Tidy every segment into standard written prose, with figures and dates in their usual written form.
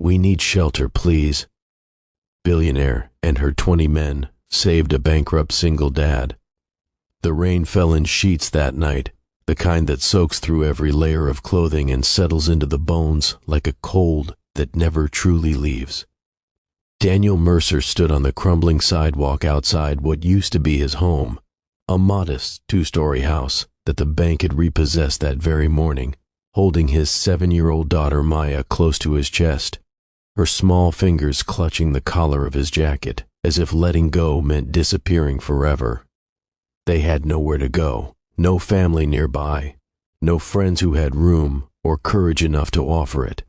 We need shelter, please. Billionaire and her 20 men saved a bankrupt single dad. The rain fell in sheets that night, the kind that soaks through every layer of clothing and settles into the bones like a cold that never truly leaves. Daniel Mercer stood on the crumbling sidewalk outside what used to be his home, a modest 2-story house that the bank had repossessed that very morning, holding his 7-year-old daughter Maya close to his chest, her small fingers clutching the collar of his jacket, as if letting go meant disappearing forever. They had nowhere to go, no family nearby, no friends who had room or courage enough to offer it.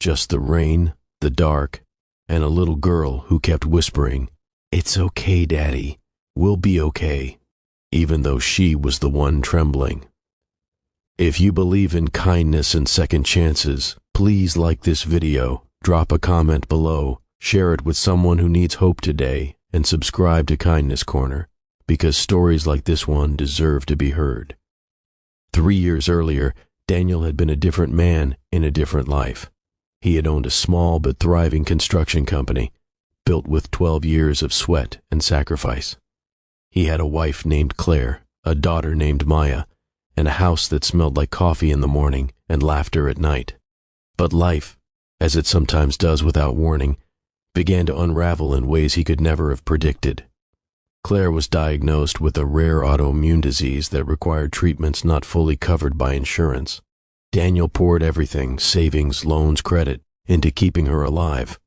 Just the rain, the dark, and a little girl who kept whispering, "It's okay, Daddy. We'll be okay," even though she was the one trembling. If you believe in kindness and second chances, please like this video, drop a comment below, share it with someone who needs hope today, and subscribe to Kindness Corner, because stories like this one deserve to be heard. 3 years earlier, Daniel had been a different man in a different life. He had owned a small but thriving construction company, built with 12 years of sweat and sacrifice. He had a wife named Claire, a daughter named Maya, and a house that smelled like coffee in the morning and laughter at night. But life, as it sometimes does without warning, began to unravel in ways he could never have predicted. Claire was diagnosed with a rare autoimmune disease that required treatments not fully covered by insurance. Daniel poured everything, savings, loans, credit, into keeping her alive.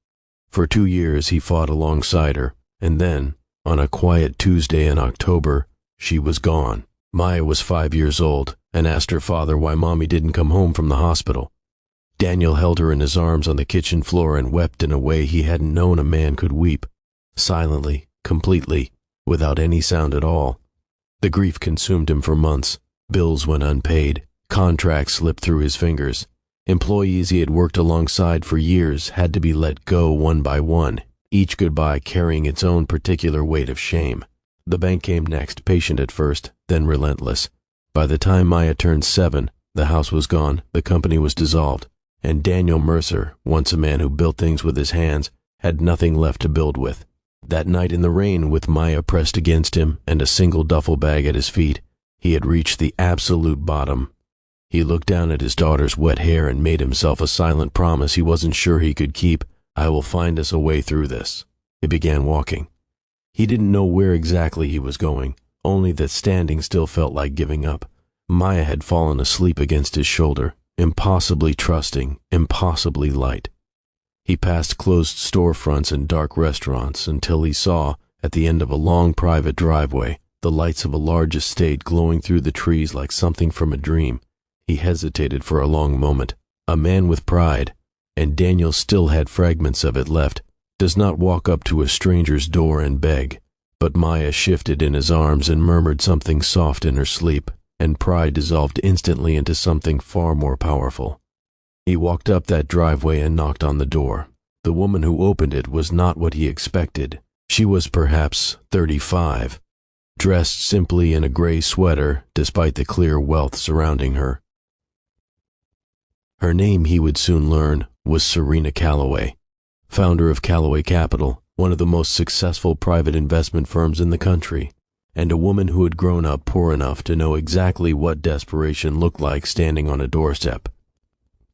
For 2 years he fought alongside her, and then, on a quiet Tuesday in October, she was gone. Maya was 5 years old and asked her father why Mommy didn't come home from the hospital. Daniel held her in his arms on the kitchen floor and wept in a way he hadn't known a man could weep, silently, completely, without any sound at all. The grief consumed him for months. Bills went unpaid. Contracts slipped through his fingers. Employees he had worked alongside for years had to be let go one by one, each goodbye carrying its own particular weight of shame. The bank came next, patient at first, then relentless. By the time Maya turned 7, the house was gone, the company was dissolved, and Daniel Mercer, once a man who built things with his hands, had nothing left to build with. That night in the rain, with Maya pressed against him and a single duffel bag at his feet, he had reached the absolute bottom. He looked down at his daughter's wet hair and made himself a silent promise he wasn't sure he could keep. "I will find us a way through this." He began walking. He didn't know where exactly he was going, only that standing still felt like giving up. Maya had fallen asleep against his shoulder, impossibly trusting, impossibly light. He passed closed storefronts and dark restaurants until he saw, at the end of a long private driveway, the lights of a large estate glowing through the trees like something from a dream. He hesitated for a long moment. A man with pride, and Daniel still had fragments of it left, does not walk up to a stranger's door and beg. But Maya shifted in his arms and murmured something soft in her sleep, and pride dissolved instantly into something far more powerful. He walked up that driveway and knocked on the door. The woman who opened it was not what he expected. She was perhaps 35, dressed simply in a gray sweater despite the clear wealth surrounding her. Her name, he would soon learn, was Serena Calloway, founder of Calloway Capital, one of the most successful private investment firms in the country, and a woman who had grown up poor enough to know exactly what desperation looked like standing on a doorstep.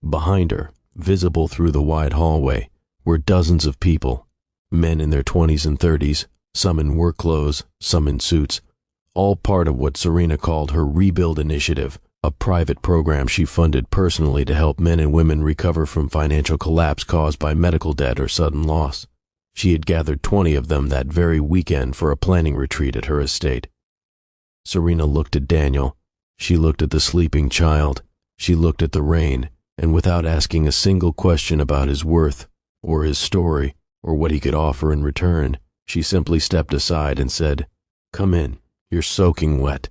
Behind her, visible through the wide hallway, were dozens of people, men in their 20s and 30s, some in work clothes, some in suits, all part of what Serena called her Rebuild Initiative, a private program she funded personally to help men and women recover from financial collapse caused by medical debt or sudden loss. She had gathered 20 of them that very weekend for a planning retreat at her estate. Serena looked at Daniel. She looked at the sleeping child. She looked at the rain, and without asking a single question about his worth, or his story, or what he could offer in return, she simply stepped aside and said, "Come in, you're soaking wet."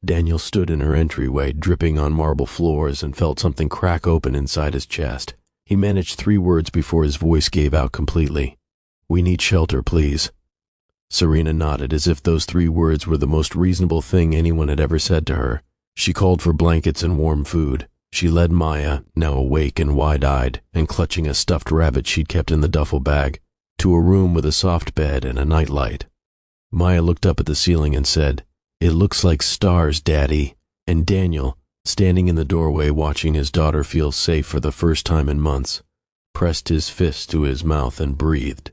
Daniel stood in her entryway, dripping on marble floors, and felt something crack open inside his chest. He managed 3 words before his voice gave out completely. "We need shelter, please." Serena nodded as if those 3 words were the most reasonable thing anyone had ever said to her. She called for blankets and warm food. She led Maya, now awake and wide-eyed, and clutching a stuffed rabbit she'd kept in the duffel bag, to a room with a soft bed and a nightlight. Maya looked up at the ceiling and said, "It looks like stars, Daddy." And Daniel, standing in the doorway watching his daughter feel safe for the first time in months, pressed his fist to his mouth and breathed.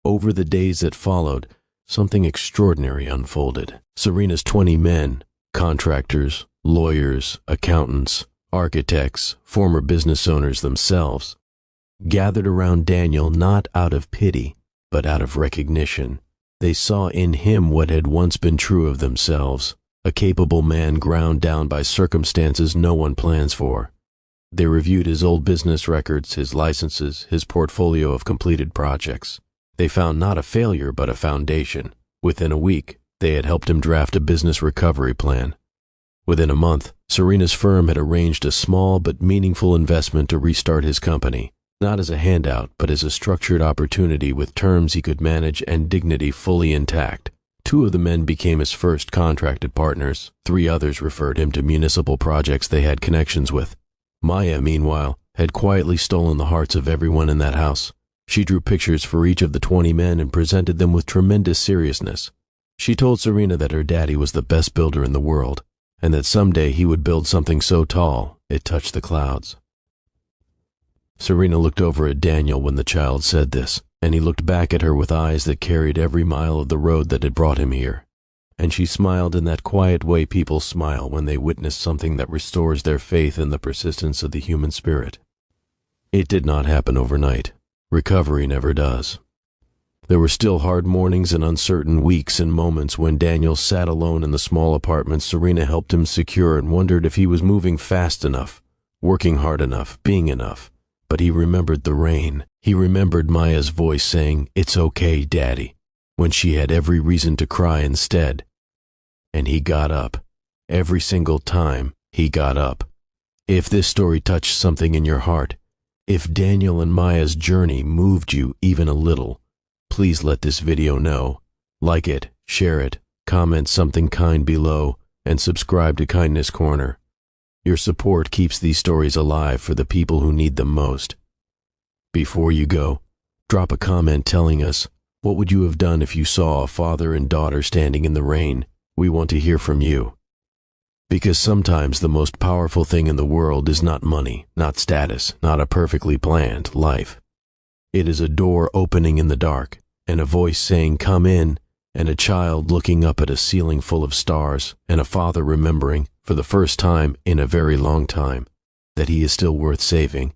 Over the days that followed, something extraordinary unfolded. Serena's 20 men, contractors, lawyers, accountants, architects, former business owners themselves, gathered around Daniel not out of pity, but out of recognition. They saw in him what had once been true of themselves, a capable man ground down by circumstances no one plans for. They reviewed his old business records, his licenses, his portfolio of completed projects. They found not a failure, but a foundation. Within a week, they had helped him draft a business recovery plan. Within a month, Serena's firm had arranged a small but meaningful investment to restart his company, not as a handout, but as a structured opportunity with terms he could manage and dignity fully intact. 2 of the men became his first contracted partners. 3 others referred him to municipal projects they had connections with. Maya, meanwhile, had quietly stolen the hearts of everyone in that house. She drew pictures for each of the 20 men and presented them with tremendous seriousness. She told Serena that her daddy was the best builder in the world, and that someday he would build something so tall it touched the clouds. Serena looked over at Daniel when the child said this, and he looked back at her with eyes that carried every mile of the road that had brought him here. And she smiled in that quiet way people smile when they witness something that restores their faith in the persistence of the human spirit. It did not happen overnight. Recovery never does. There were still hard mornings and uncertain weeks and moments when Daniel sat alone in the small apartment Serena helped him secure and wondered if he was moving fast enough, working hard enough, being enough. But he remembered the rain. He remembered Maya's voice saying, "It's okay, Daddy," when she had every reason to cry instead. And he got up. Every single time, he got up. If this story touched something in your heart, if Daniel and Maya's journey moved you even a little, please let this video know. Like it, share it, comment something kind below, and subscribe to Kindness Corner. Your support keeps these stories alive for the people who need them most. Before you go, drop a comment telling us, what would you have done if you saw a father and daughter standing in the rain? We want to hear from you. Because sometimes the most powerful thing in the world is not money, not status, not a perfectly planned life. It is a door opening in the dark, and a voice saying, "Come in," and a child looking up at a ceiling full of stars, and a father remembering, for the first time in a very long time, that he is still worth saving.